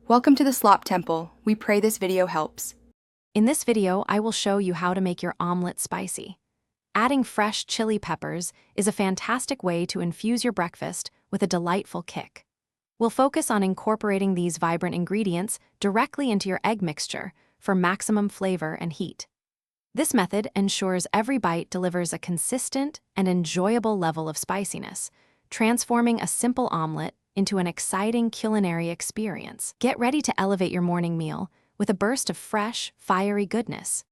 Welcome to the Slop Temple. We pray this video helps. In this video, I will show you how to make your omelet spicy. Adding fresh chili peppers is a fantastic way to infuse your breakfast with a delightful kick. We'll focus on incorporating these vibrant ingredients directly into your egg mixture for maximum flavor and heat. This method ensures every bite delivers a consistent and enjoyable level of spiciness, transforming a simple omelet into an exciting culinary experience. Get ready to elevate your morning meal with a burst of fresh, fiery goodness.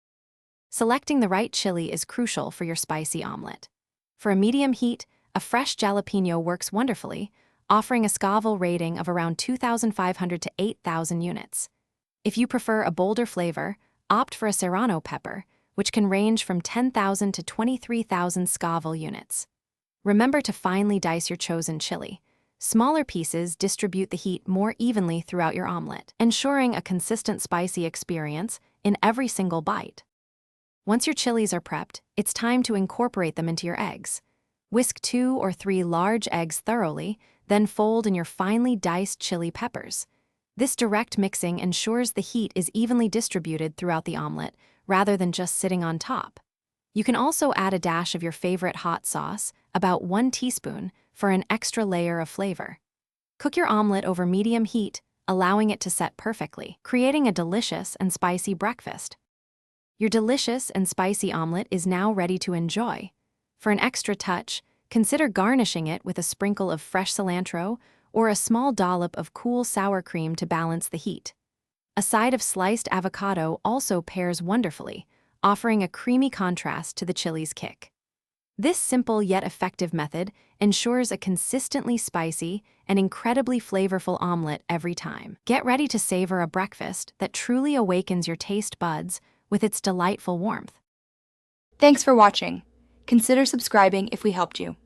Selecting the right chili is crucial for your spicy omelet. For a medium heat, a fresh jalapeno works wonderfully, offering a Scoville rating of around 2,500 to 8,000 units. If you prefer a bolder flavor, opt for a serrano pepper, which can range from 10,000 to 23,000 Scoville units. Remember to finely dice your chosen chili. Smaller pieces distribute the heat more evenly throughout your omelet, ensuring a consistent spicy experience in every single bite. Once your chilies are prepped, it's time to incorporate them into your eggs. Whisk 2 or 3 large eggs thoroughly, then fold in your finely diced chili peppers. This direct mixing ensures the heat is evenly distributed throughout the omelet, rather than just sitting on top. You can also add a dash of your favorite hot sauce, about 1 teaspoon, for an extra layer of flavor. Cook your omelet over medium heat, allowing it to set perfectly, creating a delicious and spicy breakfast. Your delicious and spicy omelet is now ready to enjoy. For an extra touch, consider garnishing it with a sprinkle of fresh cilantro or a small dollop of cool sour cream to balance the heat. A side of sliced avocado also pairs wonderfully, offering a creamy contrast to the chili's kick. This simple yet effective method ensures a consistently spicy and incredibly flavorful omelet every time. Get ready to savor a breakfast that truly awakens your taste buds with its delightful warmth. Thanks for watching. Consider subscribing if we helped you.